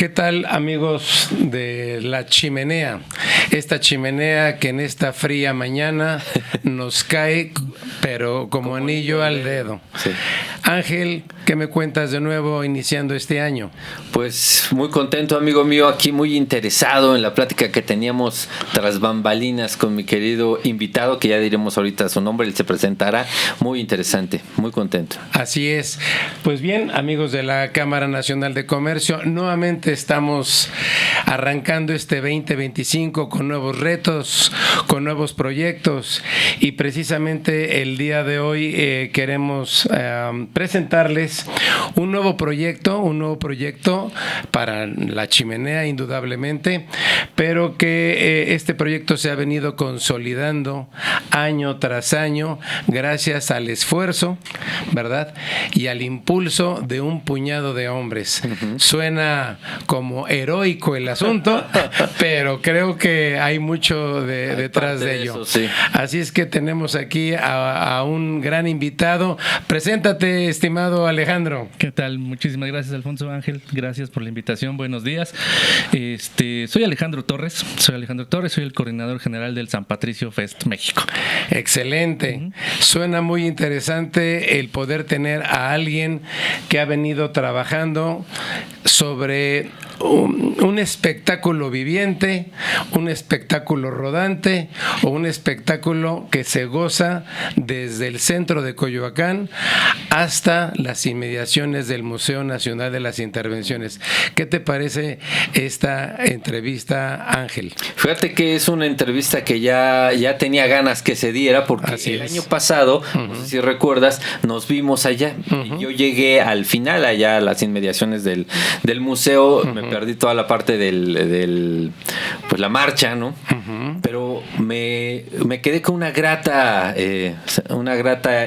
¿Qué tal, amigos de La Chimenea? Esta chimenea que en esta fría mañana nos cae, pero como anillo al dedo. Sí. Ángel, ¿qué me cuentas de nuevo iniciando este año? Pues muy contento, amigo mío, aquí muy interesado en la plática que teníamos tras bambalinas con mi querido invitado, que ya diremos ahorita su nombre, él se presentará. Muy interesante, muy contento. Así es. Pues bien, amigos de la Cámara Nacional de Comercio, nuevamente estamos arrancando este 2025 con nuevos retos, con nuevos proyectos, y precisamente el día de hoy queremos presentarles un nuevo proyecto para La Chimenea, indudablemente, pero que este proyecto se ha venido consolidando año tras año gracias al esfuerzo, ¿verdad?, y al impulso de un puñado de hombres. Suena como heroico el asunto, pero creo que hay mucho detrás de ello. Eso, sí. Así es que tenemos aquí a un gran invitado. Preséntate, estimado Alejandro. ¿Qué tal? Muchísimas gracias, Alfonso. Ángel, gracias por la invitación. Buenos días. Soy Alejandro Torres, soy el coordinador general del San Patricio Fest México. Excelente. Suena muy interesante el poder tener a alguien que ha venido trabajando sobre un espectáculo viviente, un espectáculo rodante o un espectáculo que se goza desde el centro de Coyoacán hasta las inmediaciones del Museo Nacional de las Intervenciones. ¿Qué te parece esta entrevista, Ángel? Fíjate que es una entrevista que ya tenía ganas que se diera, porque el año pasado, no sé si recuerdas, nos vimos allá. Y yo llegué al final allá a las inmediaciones del museo. Me perdí toda la parte pues la marcha, ¿no? Pero me quedé con una grata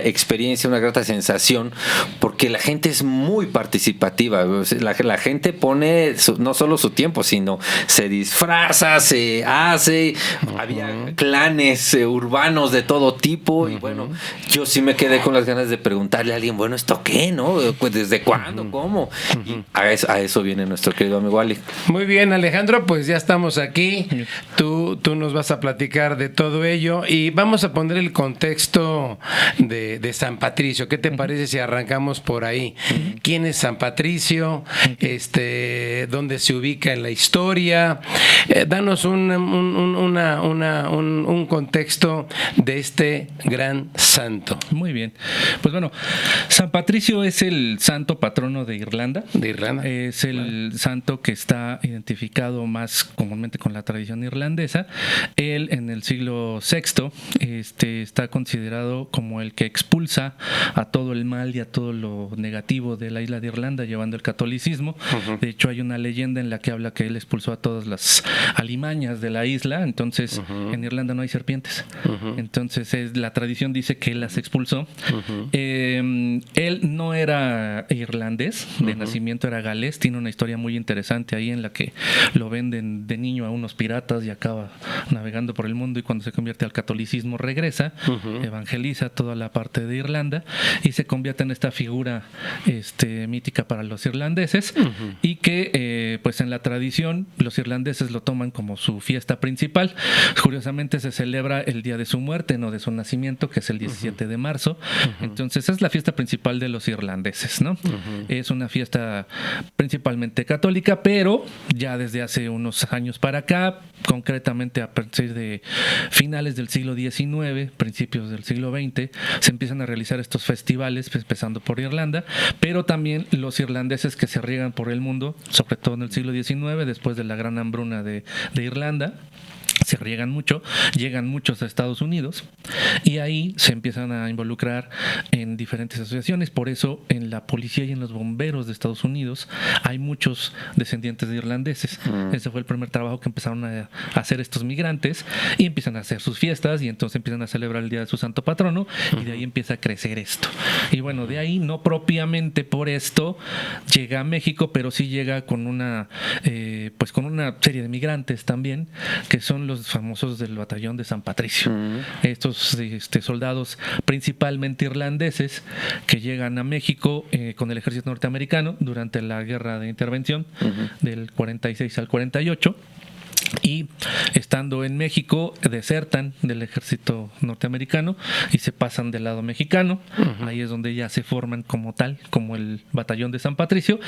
experiencia, una grata sensación, porque la gente es muy participativa. La gente pone no solo su tiempo, sino se disfraza, se hace. Había clanes urbanos de todo tipo, y bueno, yo sí me quedé con las ganas de preguntarle a alguien, bueno, ¿esto qué, no? Pues ¿desde cuándo? ¿Cómo? Y a eso viene nuestro querido amigo Ali. Muy bien, Alejandro, pues ya estamos aquí. Tú nos vas a platicar de todo ello y vamos a poner el contexto de San Patricio. ¿Qué te parece si arrancamos por ahí? ¿Quién es San Patricio? ¿Dónde se ubica en la historia? Danos un contexto de este gran santo. Muy bien. Pues bueno, San Patricio es el santo patrono de Irlanda. De Irlanda. Es el santo que está identificado más comúnmente con la tradición irlandesa. Él en el siglo VI está considerado como el que expulsa a todo el mal y a todo lo negativo de la isla de Irlanda, llevando el catolicismo. De hecho, hay una leyenda en la que habla que él expulsó a todas las alimañas de la isla. Entonces, en Irlanda no hay serpientes. Entonces, la tradición dice que él las expulsó. Él no era irlandés, de nacimiento era galés. Tiene una historia muy interesante ahí en la que lo venden de niño a unos piratas y acaba navegando por el mundo, y cuando se convierte al catolicismo regresa, evangeliza toda la parte de Irlanda y se convierte en esta figura mítica para los irlandeses, y que pues en la tradición los irlandeses lo toman como su fiesta principal. Curiosamente se celebra el día de su muerte, no de su nacimiento, que es el 17 de marzo. Entonces es la fiesta principal de los irlandeses, ¿no? Es una fiesta principalmente católica, pero ya desde hace unos años para acá, concretamente a partir de finales del siglo XIX, principios del siglo XX, se empiezan a realizar estos festivales, empezando por Irlanda, pero también los irlandeses que se riegan por el mundo, sobre todo en el siglo XIX, después de la gran hambruna de Irlanda. Se riegan mucho, llegan muchos a Estados Unidos y ahí se empiezan a involucrar en diferentes asociaciones. Por eso en la policía y en los bomberos de Estados Unidos hay muchos descendientes de irlandeses. Ese fue el primer trabajo que empezaron a hacer estos migrantes, y empiezan a hacer sus fiestas, y entonces empiezan a celebrar el día de su santo patrono, y de ahí empieza a crecer esto. Y bueno, de ahí no propiamente por esto llega a México, pero sí llega con una serie de migrantes también, que son son los famosos del batallón de San Patricio. Estos soldados principalmente irlandeses que llegan a México con el ejército norteamericano durante la guerra de intervención del 46 al 48. Y estando en México desertan del ejército norteamericano y se pasan del lado mexicano. Ahí es donde ya se forman como tal, como el batallón de San Patricio.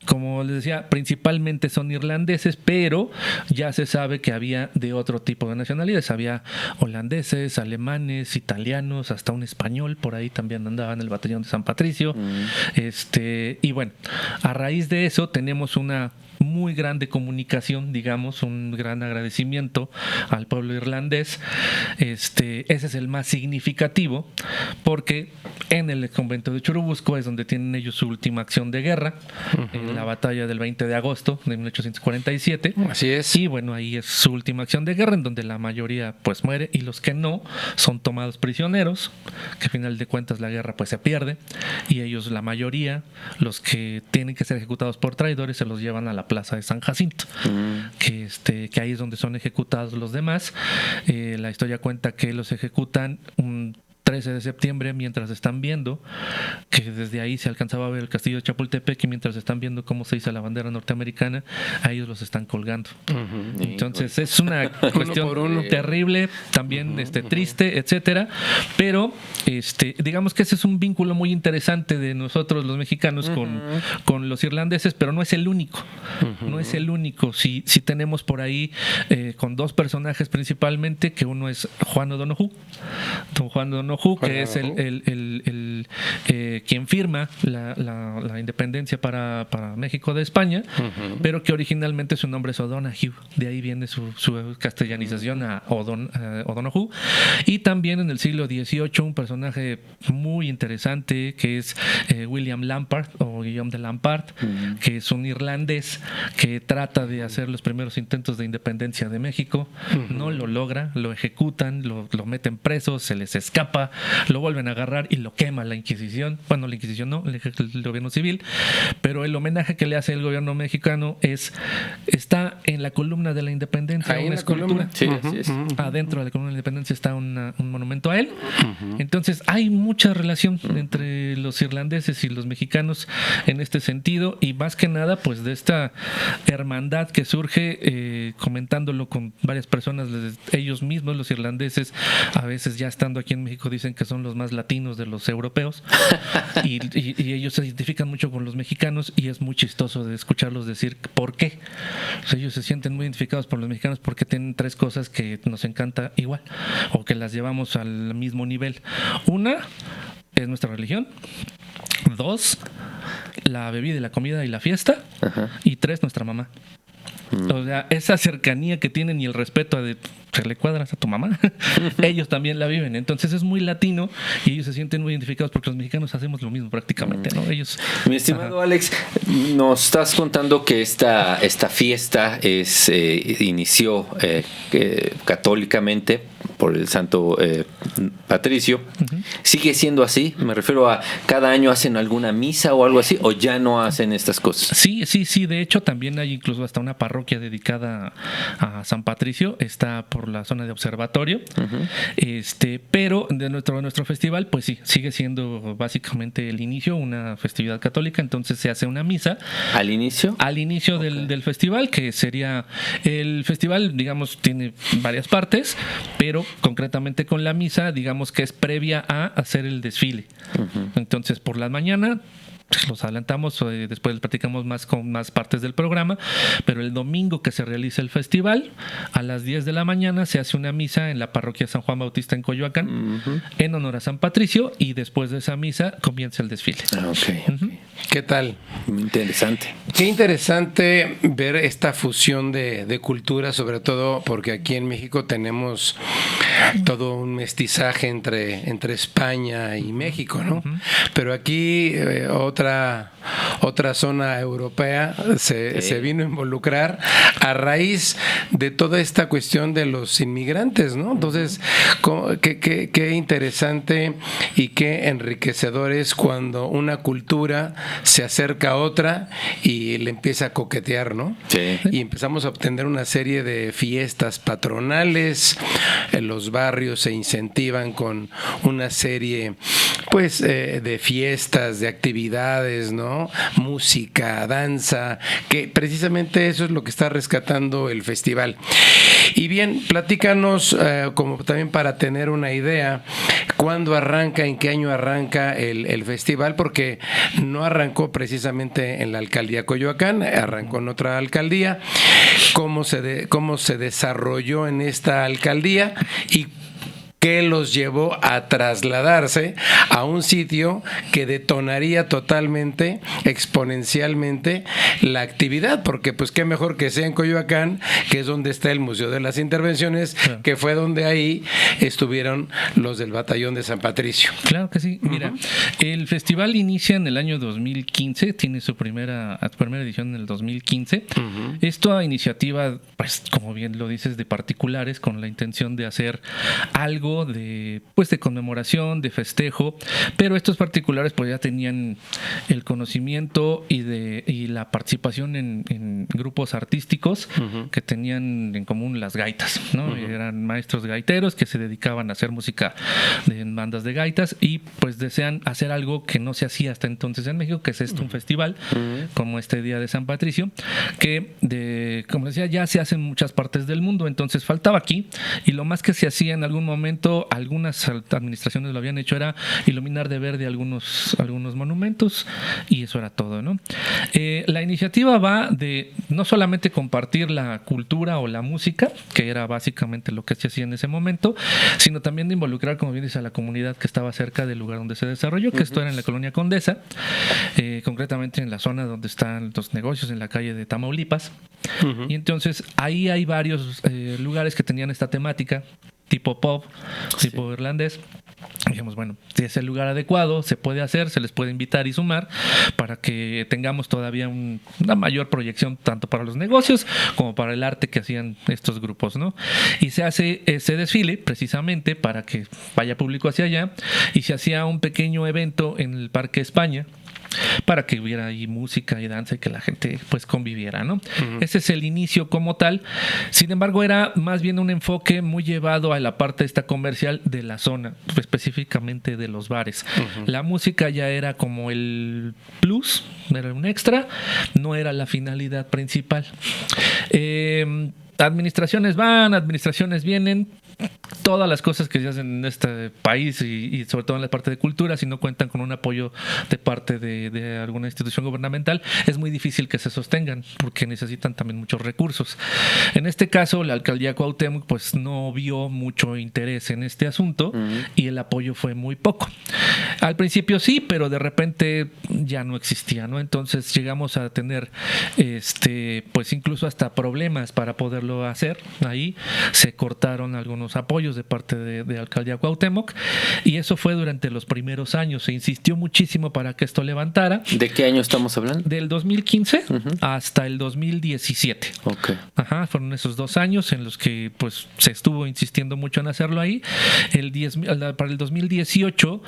Como les decía, principalmente son irlandeses, pero ya se sabe que había de otro tipo de nacionalidades. Había holandeses, alemanes, italianos, hasta un español por ahí también andaba en el batallón de San Patricio. Y bueno, a raíz de eso tenemos una muy grande comunicación, digamos, un gran agradecimiento al pueblo irlandés. Ese es el más significativo porque en el convento de Churubusco es donde tienen ellos su última acción de guerra, en la batalla del 20 de agosto de 1847. Así es. Y bueno, ahí es su última acción de guerra en donde la mayoría pues muere y los que no son tomados prisioneros, que al final de cuentas la guerra pues se pierde y ellos, la mayoría, los que tienen que ser ejecutados por traidores, se los llevan a la plaza de San Jacinto, que ahí es donde son ejecutados los demás. La historia cuenta que los ejecutan un 13 de septiembre mientras están viendo que desde ahí se alcanzaba a ver el castillo de Chapultepec y mientras están viendo cómo se hizo la bandera norteamericana, a ellos los están colgando. Entonces es una cuestión terrible, también triste, etcétera, pero digamos que ese es un vínculo muy interesante de nosotros los mexicanos con los irlandeses, pero no es el único. No es el único. Sí tenemos por ahí con dos personajes principalmente, que uno es Juan O'Donoghue. Don Juan O'Donoghue, que es quien firma la independencia para México de España, pero que originalmente su nombre es O'Donoghue. De ahí viene su castellanización a O'Donoghue. Y también en el siglo XVIII un personaje muy interesante que es William Lampard o Guillaume de Lampard, que es un irlandés que trata de hacer los primeros intentos de independencia de México. No lo logra, lo ejecutan, lo meten preso, se les escapa, lo vuelven a agarrar y lo quema la Inquisición. Bueno, la Inquisición no, el gobierno civil, pero el homenaje que le hace el gobierno mexicano está en la columna de la independencia. Ahí en la columna. Sí, así es. Adentro de la columna de la independencia está un monumento a él. Entonces hay mucha relación entre los irlandeses y los mexicanos en este sentido, y más que nada pues de esta hermandad que surge, comentándolo con varias personas, ellos mismos, los irlandeses, a veces ya estando aquí en México dicen que son los más latinos de los europeos y ellos se identifican mucho con los mexicanos, y es muy chistoso de escucharlos decir por qué. O sea, ellos se sienten muy identificados por los mexicanos porque tienen tres cosas que nos encanta igual o que las llevamos al mismo nivel. Una es nuestra religión. 2, la bebida y la comida y la fiesta. Y 3, nuestra mamá. O sea, esa cercanía que tienen y el respeto de que le cuadras a tu mamá, ellos también la viven. Entonces es muy latino y ellos se sienten muy identificados porque los mexicanos hacemos lo mismo prácticamente, ¿no? Ellos. Mi estimado Alex, nos estás contando que esta fiesta inició católicamente por el Santo Patricio. ¿Sigue siendo así? Me refiero a cada año hacen alguna misa o algo así, o ya no hacen estas cosas. Sí. De hecho, también hay incluso hasta una parroquia dedicada a San Patricio. Está por la zona de observatorio. Pero de nuestro festival, pues sí, sigue siendo básicamente el inicio, una festividad católica. Entonces se hace una misa. ¿Al inicio? Al inicio del festival, que sería el festival, digamos, tiene varias partes, pero concretamente con la misa, digamos que es previa a hacer el desfile. Entonces, por la mañana los adelantamos, después platicamos más con más partes del programa, pero el domingo que se realiza el festival, a las 10 de la mañana se hace una misa en la parroquia San Juan Bautista en Coyoacán, en honor a San Patricio, y después de esa misa comienza el desfile. ¿Qué tal? Muy interesante. Qué interesante ver esta fusión de culturas, sobre todo porque aquí en México tenemos todo un mestizaje entre España y México, ¿no? Pero aquí otra zona europea se vino a involucrar a raíz de toda esta cuestión de los inmigrantes, ¿no? Entonces, qué interesante y qué enriquecedor es cuando una cultura se acerca a otra y le empieza a coquetear, ¿no? Sí. Y empezamos a obtener una serie de fiestas patronales, los barrios se incentivan con una serie pues de fiestas, de actividades, ¿no? Música, danza, que precisamente eso es lo que está rescatando el festival. Y bien, platícanos, como también para tener una idea, ¿cuándo arranca, en qué año arranca el festival? Porque no arrancó precisamente en la alcaldía Coyoacán, arrancó en otra alcaldía. ¿Cómo se desarrolló en esta alcaldía y qué los llevó a trasladarse a un sitio que detonaría totalmente, exponencialmente la actividad? Porque pues qué mejor que sea en Coyoacán, que es donde está el Museo de las Intervenciones, claro, que fue donde ahí estuvieron los del Batallón de San Patricio. Claro que sí. Mira, el festival inicia en el año 2015, tiene su primera edición en el 2015. Esta iniciativa, pues como bien lo dices, de particulares, con la intención de hacer algo de conmemoración, de festejo, pero estos particulares pues ya tenían el conocimiento y la participación en grupos artísticos que tenían en común las gaitas, ¿no? Eran maestros gaiteros que se dedicaban a hacer música en bandas de gaitas y pues desean hacer algo que no se hacía hasta entonces en México, que es un festival como este Día de San Patricio, que como decía, ya se hace en muchas partes del mundo, entonces faltaba aquí, y lo más que se hacía en algún momento, algunas administraciones lo habían hecho, era iluminar de verde algunos monumentos, y eso era todo, ¿no? La iniciativa va de no solamente compartir la cultura o la música, que era básicamente lo que se hacía en ese momento, sino también de involucrar, como bien dice, a la comunidad que estaba cerca del lugar donde se desarrolló, que esto era en la colonia Condesa, concretamente en la zona donde están los negocios, en la calle de Tamaulipas. Y entonces ahí hay varios lugares que tenían esta temática, tipo pop, tipo irlandés. Dijimos, bueno, si es el lugar adecuado, se puede hacer, se les puede invitar y sumar para que tengamos todavía una mayor proyección tanto para los negocios como para el arte que hacían estos grupos, ¿no? Y se hace ese desfile precisamente para que vaya público hacia allá, y se hacía un pequeño evento en el Parque España para que hubiera ahí música y danza y que la gente pues conviviera, ¿no? Ese es el inicio como tal. Sin embargo, era más bien un enfoque muy llevado a la parte esta comercial de la zona, específicamente de los bares. La música ya era como el plus, era un extra, no era la finalidad principal. Administraciones van, administraciones vienen. Todas las cosas que se hacen en este país y sobre todo en la parte de cultura, si no cuentan con un apoyo de parte de alguna institución gubernamental, es muy difícil que se sostengan porque necesitan también muchos recursos. En este caso, la alcaldía Cuauhtémoc pues no vio mucho interés en este asunto y el apoyo fue muy poco. Al principio sí, pero de repente ya no existía, ¿no? Entonces llegamos a tener pues incluso hasta problemas para poderlo hacer. Ahí se cortaron algunos apoyos de parte de Alcaldía Cuauhtémoc, y eso fue durante los primeros años. Se insistió muchísimo para que esto levantara. ¿De qué año estamos hablando? Del 2015 hasta el 2017. Okay. Fueron esos 2 años en los que pues se estuvo insistiendo mucho en hacerlo ahí. Para el 2018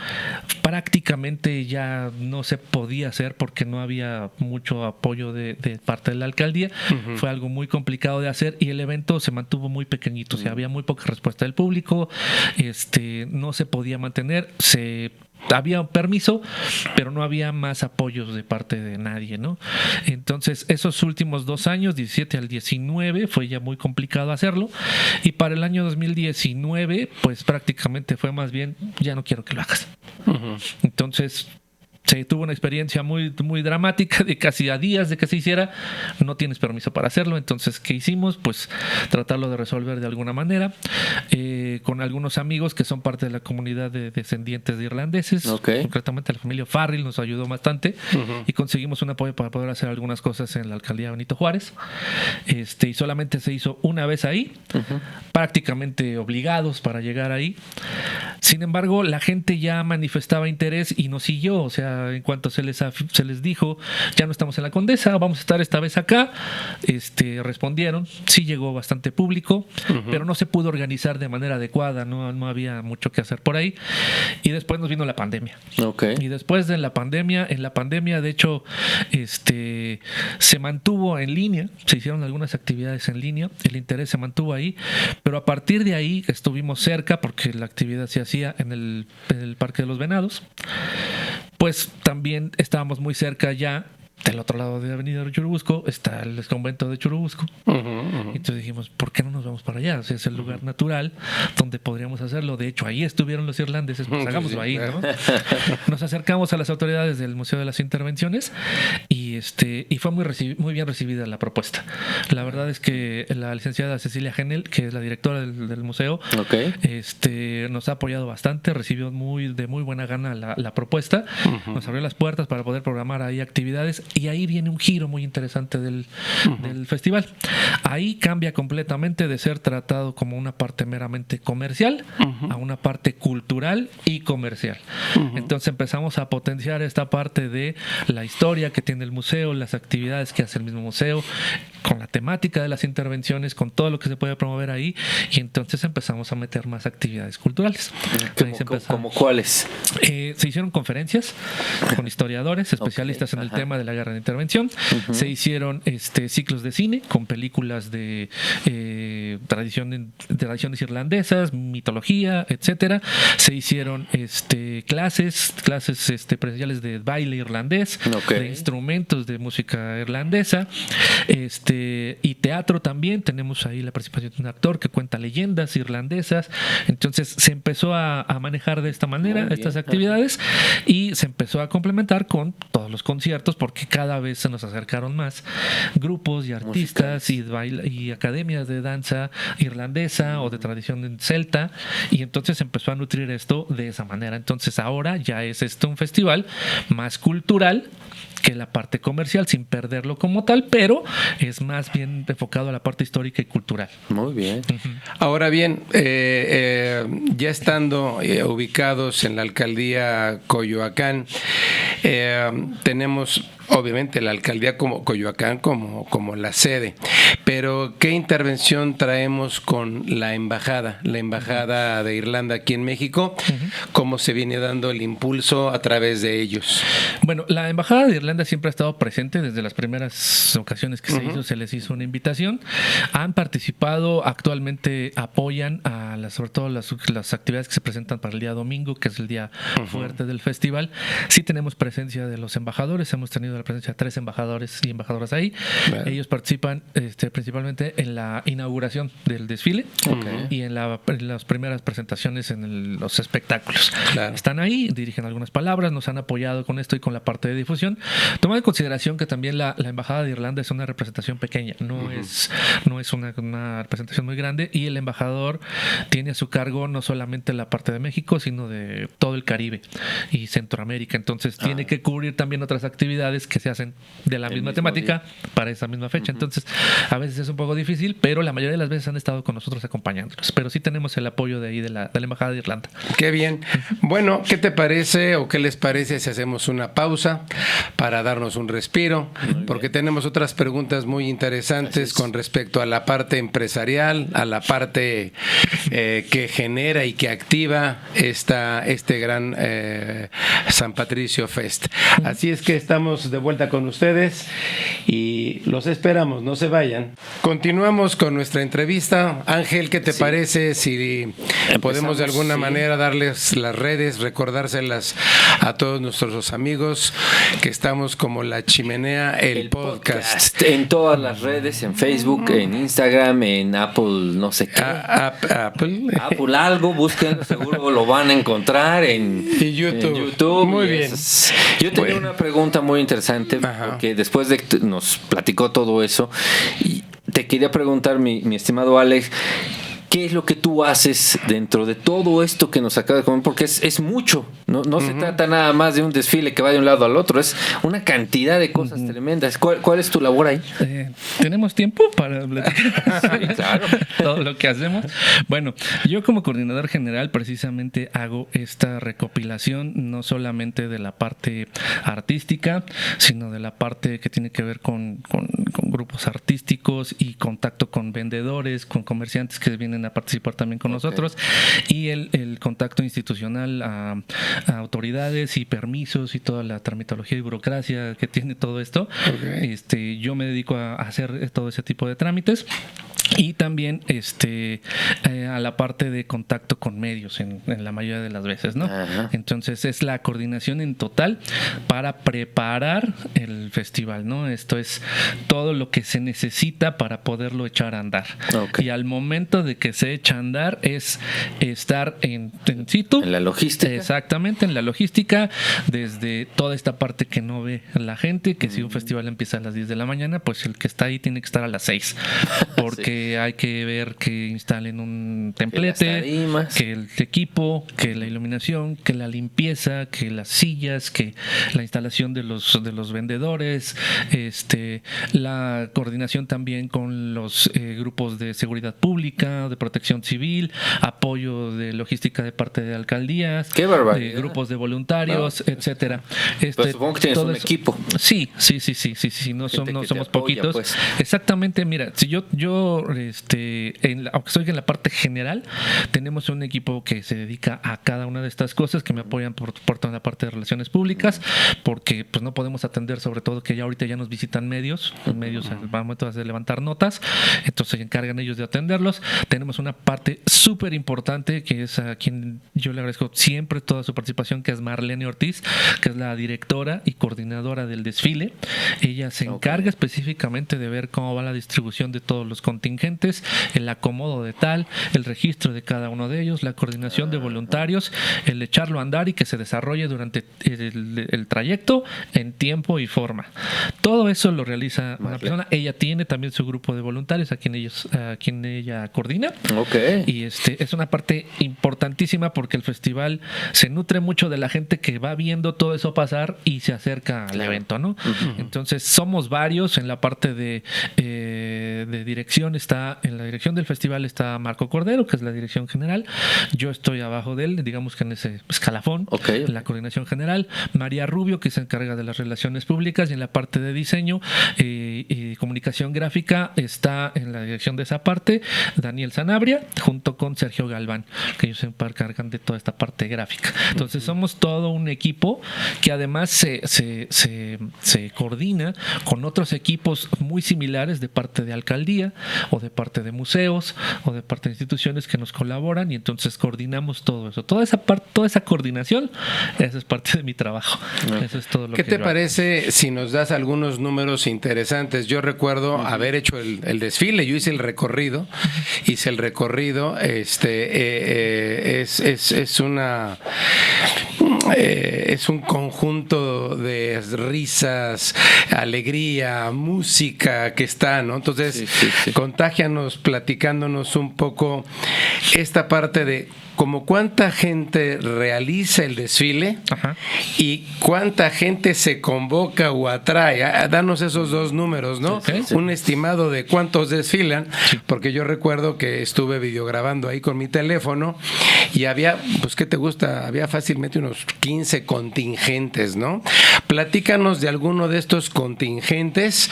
prácticamente ya no se podía hacer porque no había mucho apoyo de parte de la alcaldía. Fue algo muy complicado de hacer y el evento se mantuvo muy pequeñito, o sea, había muy poca respuesta del público, no se podía mantener, había un permiso, pero no había más apoyos de parte de nadie, ¿no? Entonces, esos últimos 2 años, 17 al 19, fue ya muy complicado hacerlo, y para el año 2019, pues prácticamente fue más bien, ya no quiero que lo hagas. Entonces, se tuvo una experiencia muy, muy dramática de casi a días de que se hiciera, no tienes permiso para hacerlo. Entonces, ¿qué hicimos? Pues tratarlo de resolver de alguna manera con algunos amigos que son parte de la comunidad de descendientes de irlandeses. Concretamente la familia Farrell nos ayudó bastante y conseguimos un apoyo para poder hacer algunas cosas en la alcaldía Benito Juárez. Y solamente se hizo una vez ahí, prácticamente obligados para llegar ahí. Sin embargo, la gente ya manifestaba interés y nos siguió, o sea, en cuanto se les dijo, ya no estamos en la Condesa, vamos a estar esta vez acá, respondieron, sí llegó bastante público, pero no se pudo organizar de manera adecuada, no había mucho que hacer por ahí, y después nos vino la pandemia. Okay. Y después de la pandemia, de hecho, se mantuvo en línea, se hicieron algunas actividades en línea, el interés se mantuvo ahí, pero a partir de ahí estuvimos cerca, porque la actividad se hacía en el Parque de los Venados, pues también estábamos muy cerca ya. Del otro lado de Avenida de Churubusco está el convento de Churubusco. Entonces dijimos, ¿por qué no nos vamos para allá? O sea, es el lugar natural donde podríamos hacerlo. De hecho, ahí estuvieron los irlandeses, pues hagámoslo ahí, ¿no? Nos acercamos a las autoridades del Museo de las Intervenciones y fue muy bien recibida la propuesta. La verdad es que la licenciada Cecilia Genel, que es la directora del museo, nos ha apoyado bastante, recibió de muy buena gana la propuesta, nos abrió las puertas para poder programar ahí actividades. Y ahí viene un giro muy interesante del festival. Ahí cambia completamente de ser tratado como una parte meramente comercial a una parte cultural y comercial. Entonces empezamos a potenciar esta parte de la historia que tiene el museo, las actividades que hace el mismo museo, con la temática de las intervenciones, con todo lo que se puede promover ahí, y entonces empezamos a meter más actividades culturales. ¿Cómo cuáles? Se hicieron conferencias con historiadores, especialistas en el tema de la guerra de intervención. Se hicieron ciclos de cine con películas de tradiciones irlandesas, mitología, etcétera. Se hicieron clases presenciales de baile irlandés, de instrumentos de música irlandesa, y teatro también. Tenemos ahí la participación de un actor que cuenta leyendas irlandesas. Entonces se empezó a manejar de esta manera estas actividades y se empezó a complementar con todos los conciertos, porque cada vez se nos acercaron más grupos y artistas y academias de danza irlandesa o de tradición celta, y entonces empezó a nutrir esto de esa manera. Entonces ahora ya es un festival más cultural que la parte comercial, sin perderlo como tal, pero es más bien enfocado a la parte histórica y cultural. Muy bien. Ahora bien, ya estando ubicados en la alcaldía Coyoacán, tenemos obviamente la alcaldía como Coyoacán como la sede, pero ¿qué intervención traemos con la embajada de Irlanda aquí en México? ¿Cómo se viene dando el impulso a través de ellos? Bueno, la embajada de Irlanda siempre ha estado presente desde las primeras ocasiones que se les hizo una invitación. Han participado, actualmente apoyan sobre todo las actividades que se presentan para el día domingo, que es el día fuerte del festival. Sí tenemos presencia de los embajadores, hemos tenido la presencia de 3 embajadores y embajadoras ahí. Ellos participan principalmente en la inauguración del desfile y en las primeras presentaciones en los espectáculos. Están ahí, dirigen algunas palabras, nos han apoyado con esto y con la parte de difusión. Tomando en consideración que también la embajada de Irlanda es una representación pequeña, no es una representación muy grande, y el embajador tiene a su cargo no solamente la parte de México, sino de todo el Caribe y Centroamérica. Entonces tiene que cubrir también otras actividades que se hacen de la misma temática para esa misma fecha. Entonces a veces es un poco difícil, pero la mayoría de las veces han estado con nosotros acompañándonos. Pero sí tenemos el apoyo de ahí de la embajada de Irlanda. Qué bien. Bueno, ¿qué te parece o qué les parece si hacemos una pausa para darnos un respiro? Porque tenemos otras preguntas muy interesantes con respecto a la parte empresarial, a la parte que genera y que activa este gran San Patricio Fest. Así es que estamos de vuelta con ustedes y los esperamos, no se vayan. Continuamos con nuestra entrevista. Ángel, ¿qué te parece si podemos de alguna manera darles las redes, recordárselas a todos nuestros amigos que estamos como La Chimenea, el podcast? En todas las redes, en Facebook, en Instagram, en Apple, no sé qué. Apple algo, busquen, seguro lo van a encontrar en YouTube. Muy bien. Yo tenía una pregunta muy interesante, porque después de que nos platicó todo eso, y te quería preguntar, mi estimado Alex, ¿qué es lo que tú haces dentro de todo esto que nos acaba de comentar? Porque es mucho, no se trata nada más de un desfile que va de un lado al otro, es una cantidad de cosas tremendas. ¿Cuál es tu labor ahí? ¿Tenemos tiempo para platicar? Sí, claro. Todo lo que hacemos. Bueno, yo como coordinador general precisamente hago esta recopilación no solamente de la parte artística, sino de la parte que tiene que ver con grupos artísticos y contacto con vendedores, con comerciantes que vienen a participar también con nosotros, y el contacto institucional a autoridades y permisos y toda la tramitología y burocracia que tiene todo esto. Yo me dedico a hacer todo ese tipo de trámites. Y también a la parte de contacto con medios en la mayoría de las veces, ¿no? Ajá. Entonces es la coordinación en total para preparar el festival, ¿no? Esto es todo lo que se necesita para poderlo echar a andar. Y al momento de que se echa a andar es estar en situ. En la logística. Exactamente, en la logística, desde toda esta parte que no ve la gente, que si un festival empieza a las 10 de la mañana, pues el que está ahí tiene que estar a las 6, porque hay que ver que instalen un templete, que el equipo, que la iluminación, que la limpieza, que las sillas, que la instalación de los vendedores, la coordinación también con los grupos de seguridad pública, de protección civil, apoyo de logística de parte de alcaldías, grupos de voluntarios, etcétera. Pero supongo que tienes un equipo. Sí, no somos poquitos. Pues. Exactamente, mira, si yo aunque estoy en la parte general, tenemos un equipo que se dedica a cada una de estas cosas, que me apoyan por toda la parte de relaciones públicas, porque pues no podemos atender, sobre todo que ya ahorita ya nos visitan medios al momento de levantar notas, entonces se encargan ellos de atenderlos. Tenemos una parte súper importante que es a quien yo le agradezco siempre toda su participación, que es Marlene Ortiz, que es la directora y coordinadora del desfile. Ella se encarga específicamente de ver cómo va la distribución de todos los contingentes, el acomodo de el registro de cada uno de ellos, la coordinación de voluntarios, el echarlo a andar y que se desarrolle durante el trayecto en tiempo y forma. Todo eso lo realiza una persona. Ella tiene también su grupo de voluntarios a quien ella coordina. Y es una parte importantísima porque el festival se nutre mucho de la gente que va viendo todo eso pasar y se acerca al evento, ¿no? Entonces somos varios. En la parte de dirección en la dirección del festival está Marco Cordero, que es la dirección general. Yo estoy abajo de él, digamos que en ese escalafón, en la coordinación general. María Rubio, que se encarga de las relaciones públicas, y en la parte de diseño y comunicación gráfica está en la dirección de esa parte Daniel Sanabria, junto con Sergio Galván, que ellos se encargan de toda esta parte gráfica. Entonces somos todo un equipo que además se coordina con otros equipos muy similares de parte de alcaldía o de parte de museos o de parte de instituciones que nos colaboran, y entonces coordinamos todo eso. Toda esa coordinación, esa es parte de mi trabajo. Eso es todo lo ¿Qué te parece si nos das algunos números interesantes? Yo recuerdo haber hecho el desfile, yo hice el recorrido, es un conjunto de risas, alegría, música que está, ¿no? Entonces, contágianos platicándonos un poco esta parte de como cuánta gente realiza el desfile y cuánta gente se convoca o atrae. Danos esos dos números, ¿no? Un estimado de cuántos desfilan, porque yo recuerdo que estuve videograbando ahí con mi teléfono y había, pues, ¿qué te gusta? Había fácilmente unos 15 contingentes, ¿no? Platícanos de alguno de estos contingentes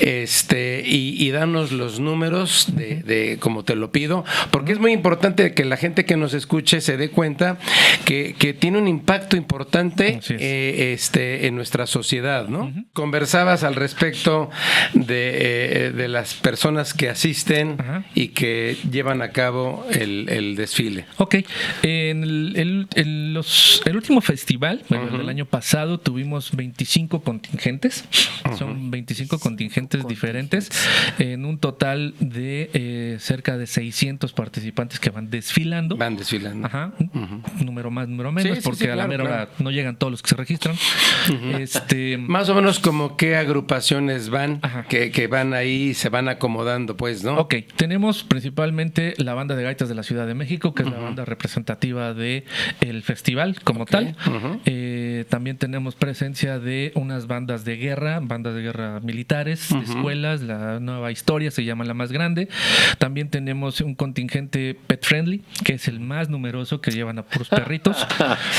y danos los números de como te lo pido, porque es muy importante que la gente que nos escuche se dé cuenta que tiene un impacto importante en nuestra sociedad, ¿no? Conversabas al respecto de las personas que asisten y que llevan a cabo el desfile. En el último festival, el año pasado, tuvimos 25 contingentes. Son 25 contingentes diferentes en un total de cerca de 600 participantes que van desfilando. desfilando. Ajá. Número más, número menos, Sí, porque a la claro, mera hora no llegan todos los que se registran. Más o menos como qué agrupaciones van, Ajá. que van ahí y se van acomodando, pues, ¿no? Ok, tenemos principalmente la banda de gaitas de la Ciudad de México, que es la banda representativa de el festival como tal. También tenemos presencia de unas bandas de guerra militares, de escuelas. La Nueva Historia se llama la más grande. También tenemos un contingente pet friendly, que es el más numeroso, que llevan a puros perritos,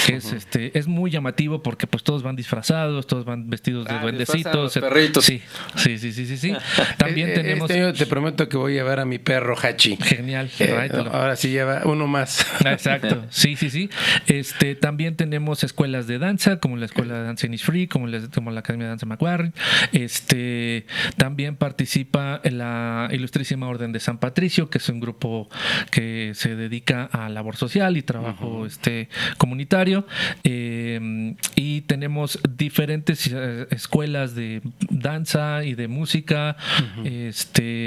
que es muy llamativo porque pues todos van disfrazados, todos van vestidos de duendecitos. Perritos. Sí. También tenemos... Este año te prometo que voy a llevar a mi perro Hachi. Genial. tráetelo. Ahora sí lleva uno más. Exacto, sí. También tenemos escuelas de danza, como la Escuela de Danza Innisfree, como la Academia de Danza McWarren. También participa en la Ilustrísima Orden de San Patricio, que es un grupo que se dedica a labor social y trabajo comunitario. Y tenemos diferentes escuelas de danza y de música.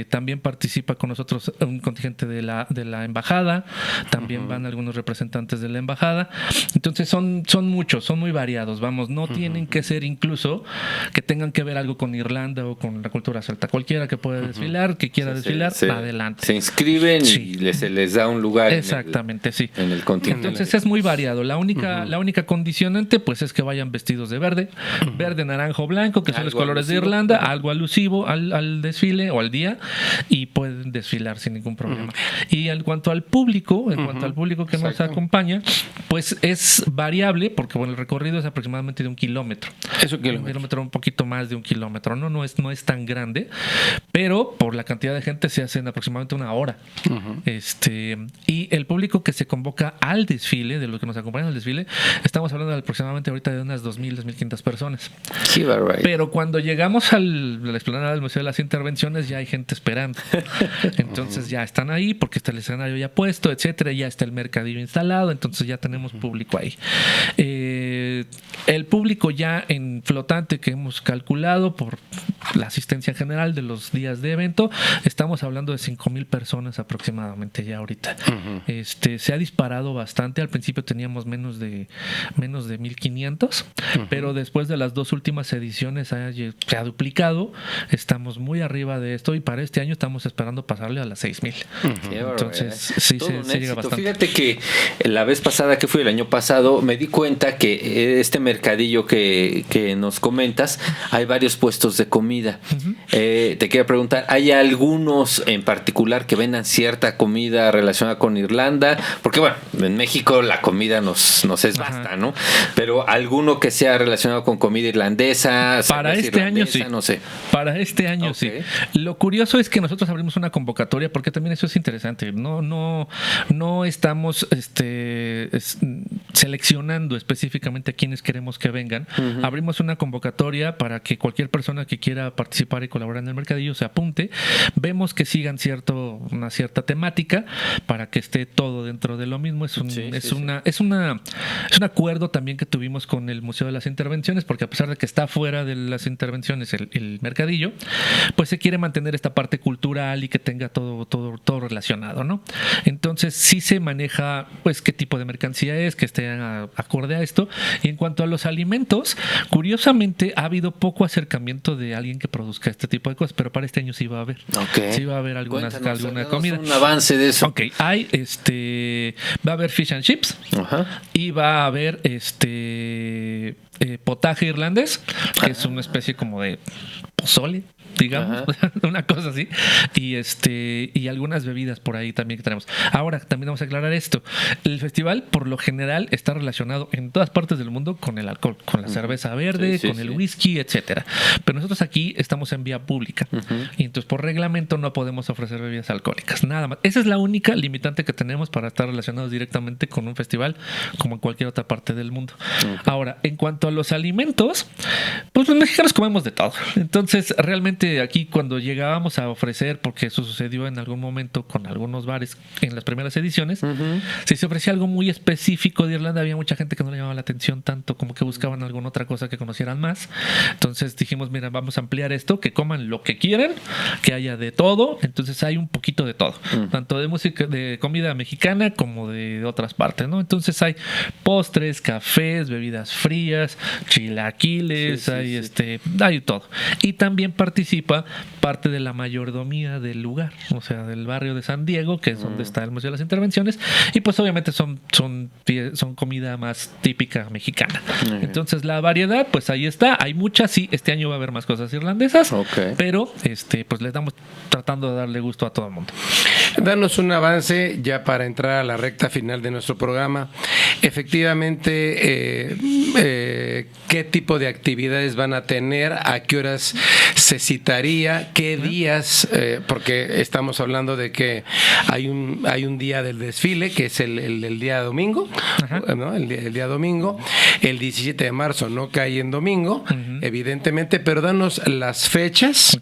También participa con nosotros un contingente de la embajada. También van algunos representantes de la embajada. Entonces son muchos, son muy variados. Vamos, no tienen que ser incluso que tengan que ver algo con Irlanda o con la cultura celta. Cualquiera que pueda desfilar, que quiera desfilar, adelante. Se inscriben y se les da un lugar. Exactamente, en el continente. Entonces es muy variado. La única condicionante pues es que vayan vestidos de verde, naranjo, blanco, que son los colores de Irlanda, algo alusivo al desfile o al día, y pueden desfilar sin ningún problema. Y en cuanto al público, que nos acompaña, pues es variable, porque bueno, el recorrido es aproximadamente de 1 kilómetro. Es 1 kilómetro. 1 kilómetro, un poquito más de 1 kilómetro. No es tan grande, pero por la cantidad de gente se hacen aproximadamente 1 hora. Y el público que se convoca al desfile, de los que nos acompañan al desfile, estamos hablando de aproximadamente ahorita de unas 2,000, 2,500 personas. Sí, right. Pero cuando llegamos a la explanada del Museo de las Intervenciones, ya hay gente esperando. Entonces ya están ahí porque está el escenario ya puesto, etcétera, ya está el mercadillo instalado, entonces ya tenemos público ahí. El público ya en flotante que hemos calculado por la asistencia general de los días de evento, estamos hablando de 5,000 personas aproximadamente ya ahorita. Se ha disparado bastante. Al principio teníamos menos de 1,500, pero después de las 2 últimas ediciones se ha duplicado. Estamos muy arriba de esto y para este año estamos esperando pasarle a las 6,000. Entonces sí se llega bastante. Fíjate que la vez pasada que fui, el año pasado, me di cuenta que este mercadillo que nos comentas, hay varios puestos de comida. Te quería preguntar, ¿hay algunos en particular que vendan cierta comida relacionada con Irlanda? Porque bueno, en México la comida nos es basta, ¿no? Pero alguno que sea relacionado con comida irlandesa. Para este año sí. No sé. Para este año sí. Lo curioso es que nosotros abrimos una convocatoria, porque también eso es interesante. No estamos seleccionando específicamente a quienes queremos que vengan. Abrimos una convocatoria para que cualquier persona que quiera participar y colaborar en el mercadillo se apunte. Vemos que sigan una cierta temática para que esté todo dentro de lo mismo. Es un acuerdo también que tuvimos con el Museo de las Intervenciones, porque a pesar de que está fuera de las intervenciones el mercadillo, pues se quiere mantener esta parte cultural y que tenga todo relacionado, ¿no? Entonces sí se maneja pues qué tipo de mercancía es, que esté acorde a esto. Y en cuanto a los alimentos, curiosamente ha habido poco acercamiento de alguien que produzca este tipo de cosas, pero para este año sí va a haber. Sí va a haber alguna comida. Un avance de eso. Ok, va a haber fish and chips. Y va a haber potaje irlandés, que es una especie como de pozole, digamos, una cosa así, y algunas bebidas por ahí también que tenemos. Ahora, también vamos a aclarar esto. El festival, por lo general, está relacionado en todas partes del mundo con el alcohol, con la cerveza verde, con el whisky, etcétera. Pero nosotros aquí estamos en vía pública, y entonces por reglamento no podemos ofrecer bebidas alcohólicas, nada más. Esa es la única limitante que tenemos para estar relacionados directamente con un festival, como en cualquier otra parte del mundo. Ahora, en cuanto a los alimentos, pues los mexicanos comemos de todo. Entonces, realmente realmente aquí cuando llegábamos a ofrecer, porque eso sucedió en algún momento con algunos bares en las primeras ediciones, si se ofrecía algo muy específico de Irlanda, había mucha gente que no le llamaba la atención tanto, como que buscaban alguna otra cosa que conocieran más. Entonces dijimos, mira, vamos a ampliar esto, que coman lo que quieran, que haya de todo. Entonces hay un poquito de todo, tanto de música, de comida mexicana como de otras partes, ¿no? Entonces hay postres, cafés, bebidas frías, chilaquiles, hay todo. Y también participa parte de la mayordomía del lugar, o sea, del barrio de San Diego, que es donde está el Museo de las Intervenciones, y pues obviamente son comida más típica mexicana. Entonces la variedad, pues ahí está, hay muchas, sí, este año va a haber más cosas irlandesas, pero pues le estamos tratando de darle gusto a todo el mundo. Danos un avance ya para entrar a la recta final de nuestro programa. Efectivamente, ¿qué tipo de actividades van a tener? ¿A qué horas se citaría? ¿Qué días? Porque estamos hablando de que hay un día del desfile, que es el día domingo, ¿no? El día domingo. El 17 de marzo no cae en domingo, evidentemente, pero danos las fechas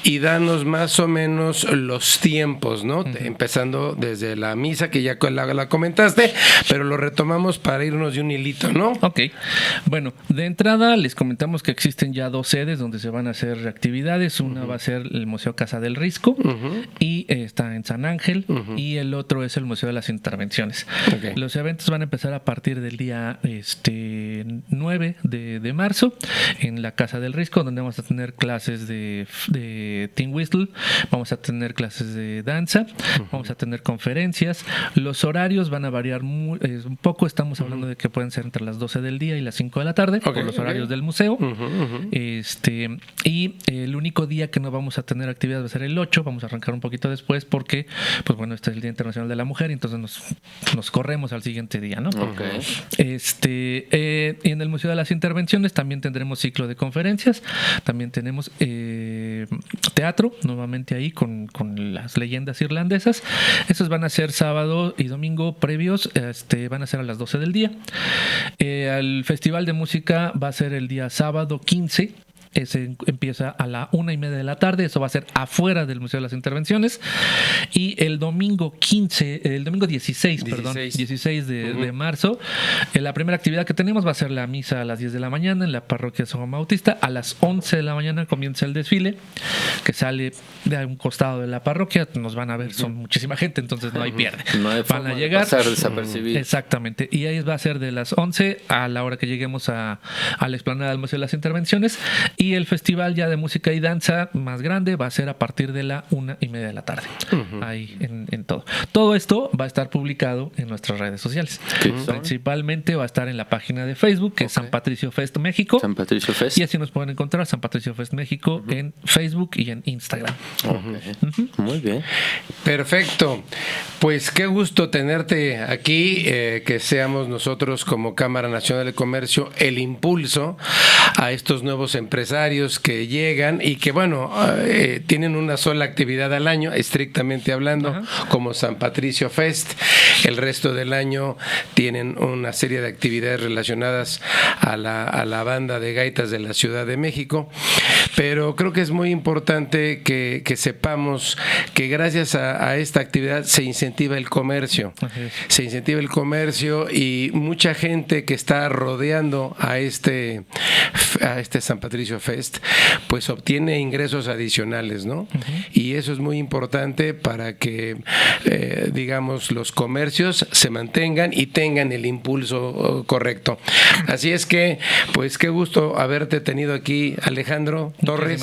y danos más o menos los tiempos, ¿no? Empezando desde la misa, que ya la comentaste, pero lo retomamos para irnos de un hilito, ¿no? Ok. Bueno, de entrada les comentamos que existen ya 2 sedes donde se van a hacer actividades. Una va a ser el Museo Casa del Risco y está en San Ángel, y el otro es el Museo de las Intervenciones. Los eventos van a empezar a partir del día 9 de marzo en la Casa del Risco, donde vamos a tener clases de Tin Whistle, vamos a tener clases de danza, vamos a tener conferencias. Los horarios van a variar un poco, estamos hablando de que pueden ser entre las 12 del día y las 5 de la tarde, por los horarios del museo. Y el único día que no vamos a tener actividad va a ser el 8, vamos a arrancar un poquito después porque, pues bueno, este es el Día Internacional de la Mujer, y entonces nos corremos al siguiente día, ¿no? Y en el Museo de las Intervenciones también tendremos ciclo de conferencias, también tenemos teatro, nuevamente ahí con las leyendas irlandesas. Esos van a ser sábado y domingo previos, van a ser a las 12 del día. El Festival de Música va a ser el día sábado 15. Ese empieza a la 1:30 de la tarde. Eso va a ser afuera del Museo de las Intervenciones. Y el domingo 16 de marzo, la primera actividad que tenemos va a ser la misa a las 10 de la mañana en la parroquia San Juan Bautista. A las 11 de la mañana comienza el desfile, que sale de un costado de la parroquia. Nos van a ver, son muchísima gente, entonces no hay pierde. No hay van a llegar, pasar desapercibido. Exactamente. Y ahí va a ser de las 11 a la hora que lleguemos a la explanada del Museo de las Intervenciones. Y el festival ya de música y danza más grande va a ser a partir de la 1:30 de la tarde. Ahí en todo. Todo esto va a estar publicado en nuestras redes sociales. Principalmente va a estar en la página de Facebook, que es San Patricio Fest México. San Patricio Fest. Y así nos pueden encontrar, San Patricio Fest México, en Facebook y en Instagram. Muy bien. Perfecto. Pues qué gusto tenerte aquí, que seamos nosotros como Cámara Nacional de Comercio el impulso a estos nuevos empresarios que llegan y que, bueno, tienen una sola actividad al año, estrictamente hablando, como San Patricio Fest. El resto del año tienen una serie de actividades relacionadas a la banda de gaitas de la Ciudad de México. Pero creo que es muy importante que sepamos que gracias a esta actividad se incentiva el comercio. Se incentiva el comercio y mucha gente que está rodeando a este San Patricio Fest, pues obtiene ingresos adicionales, ¿no? Y eso es muy importante para que, digamos, los comercios se mantengan y tengan el impulso correcto. Así es que, pues qué gusto haberte tenido aquí, Alejandro Torres,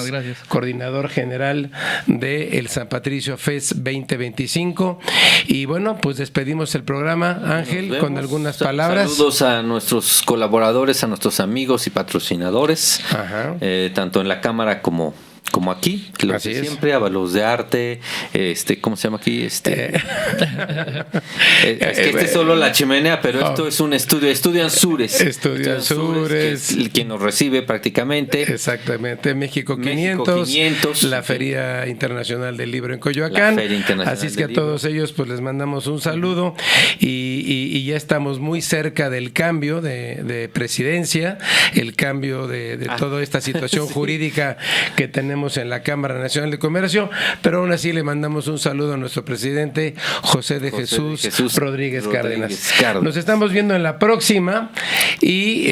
coordinador general del San Patricio Fest 2025. Y bueno, pues despedimos el programa, Ángel, con algunas palabras. Saludos a nuestros colaboradores, a nuestros amigos y patrocinadores, tanto en la Cámara como aquí, los de siempre, Avalos de Arte, ¿cómo se llama aquí? Es que este es solo la chimenea, pero esto es un estudio Anzures. Estudio Anzures, que es quien nos recibe prácticamente. Exactamente, México 500, la Feria Internacional del Libro en Coyoacán. Así es que a todos ellos pues les mandamos un saludo y ya estamos muy cerca del cambio de presidencia, el cambio de toda esta situación jurídica que tenemos tenemos en la Cámara Nacional de Comercio, pero aún así le mandamos un saludo a nuestro presidente José de Jesús Rodríguez Cárdenas. Nos estamos viendo en la próxima y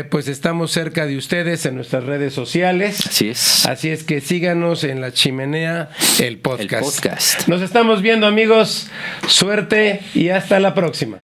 pues estamos cerca de ustedes en nuestras redes sociales. Así es que síganos en La Chimenea, el podcast. Nos estamos viendo, amigos. Suerte y hasta la próxima.